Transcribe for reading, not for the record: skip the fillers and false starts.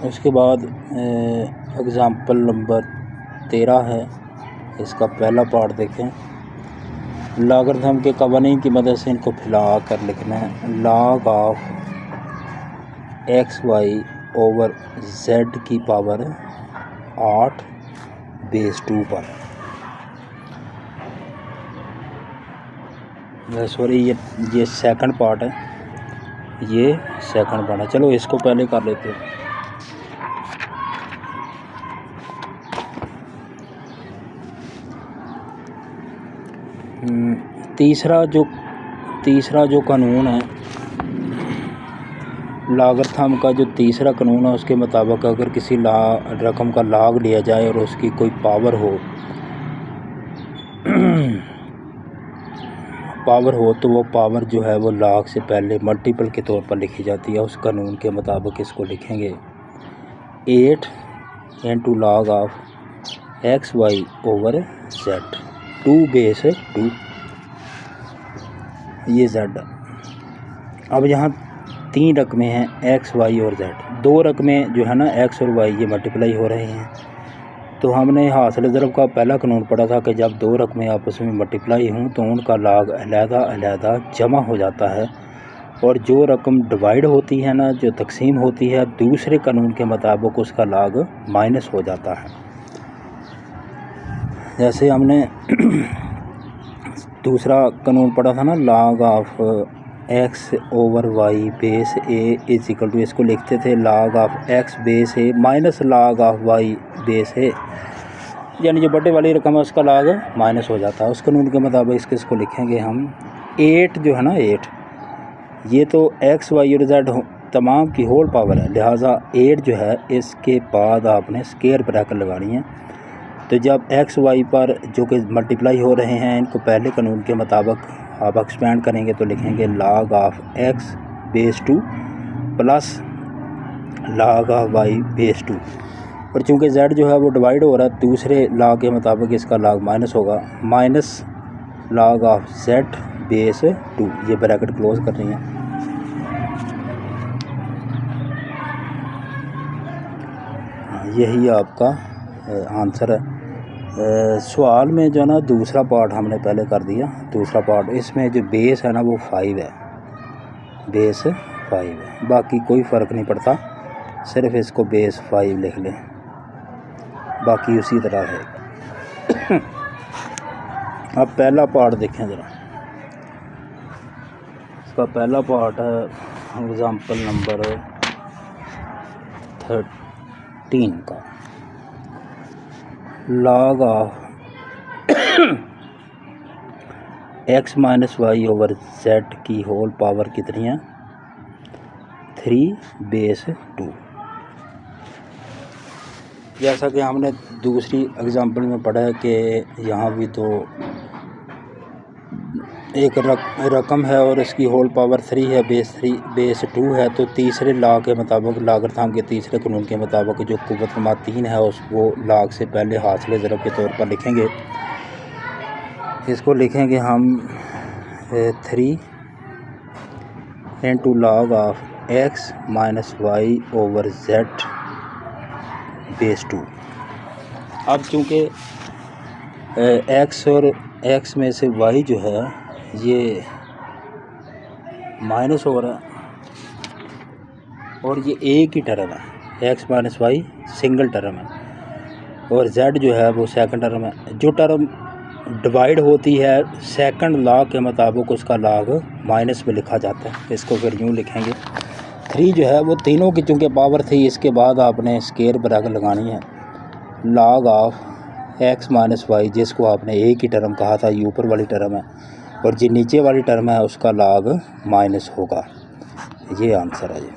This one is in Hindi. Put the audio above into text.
उसके बाद एग्ज़ाम्पल नंबर 13 है, इसका पहला पार्ट देखें। लॉगरिथम के कवानीन की मदद से इनको फैला कर लिखना है। Log of x y over z की पावर 8 बेस 2 पर, सॉरी ये सेकंड पार्ट है, ये सेकंड पार्ट है। चलो इसको पहले कर लेते हैं। तीसरा जो कानून है लॉगरिथम का, जो तीसरा कानून है उसके मुताबिक अगर किसी रकम का लॉग लिया जाए और उसकी कोई पावर हो तो वो पावर जो है वो लॉग से पहले मल्टीपल के तौर पर लिखी जाती है। उस कानून के मुताबिक इसको लिखेंगे 8 into log of x y over z 2 base 2, ये जेड। अब यहाँ 3 रकमें हैं एक्स वाई और जेड। 2 रकमें जो है ना एक्स और वाई ये मल्टीप्लाई हो रहे हैं। तो हमने हासिल ज़रब का पहला कानून पढ़ा था कि जब 2 रकमें आपस में मल्टीप्लाई हों तो उनका लॉग अलहदा जमा हो जाता है, और जो रकम डिवाइड होती है ना, जो तकसीम होती है, दूसरे कानून के मुताबिक उसका लॉग माइनस हो जाता है। जैसे हमने दूसरा कानून पढ़ा था ना, log of x over y base a is equal to, इसको लिखते थे log of x base a minus log of y base a, यानी जो बड़े वाली रकम है उसका लॉग माइनस हो जाता है। उस कानून के मुताबिक इसको लिखेंगे हम 8 जो है ना 8, ये तो एक्स वाई और जेड तमाम की होल पावर है, लिहाजा 8 जो है इसके बाद आपने स्क्वायर ब्रैकेट लगानी है। तो जब एक्स वाई पर जो कि मल्टीप्लाई हो रहे हैं इनको पहले कानून के मुताबिक आप एक्सपेंड करेंगे तो लिखेंगे log of x base 2 plus log of y base 2, और चूँकि z जो है वो डिवाइड हो रहा है दूसरे लॉग के मुताबिक इसका लॉग माइनस होगा, minus log of z base 2, ये ब्रैकेट क्लोज कर रही हैं। यही आपका आंसर है। सवाल में जो ना दूसरा पार्ट हमने पहले कर दिया, दूसरा पार्ट इसमें जो बेस है ना वो 5 है, बेस 5 है, बाकी कोई फ़र्क नहीं पड़ता, सिर्फ इसको बेस 5 लिख लें, बाकी उसी तरह है। अब पहला पार्ट देखें ज़रा, इसका पहला पार्ट है एग्ज़ाम्पल नंबर 13 का। Log of x minus y over z की होल पावर कितनी है? 3 बेस 2। जैसा कि हमने दूसरी एग्जांपल में पढ़ा है कि यहाँ भी तो एक रकम है और इसकी होल पावर 3 है, बेस 2 है, तो तीसरे लॉ के मुताबिक, लॉगरिथम के तीसरे कानून के मुताबिक जो कुव्वत नमा 3 है वो लॉग से पहले हासिल ज़रब के तौर पर लिखेंगे। इसको लिखेंगे हम 3 into log of x minus y over z base 2। अब चूँकि एक्स और एक्स में से वाई जो है ये माइनस हो रहा है और ये एक ही टर्म है, x minus y single term है, और जेड जो है वो सेकंड टर्म है। जो टर्म डिवाइड होती है सेकंड लॉ के मुताबिक उसका लॉग माइनस में लिखा जाता है। इसको फिर यूँ लिखेंगे 3 जो है वो तीनों की चूँकि पावर थी, इसके बाद आपने स्क्वायर ब्रैकेट लगानी है। Log of x minus y, जिसको आपने एक ही टर्म कहा था, ये ऊपर वाली टर्म है, और जो नीचे वाली टर्म है उसका लॉग माइनस होगा। ये आंसर है जी।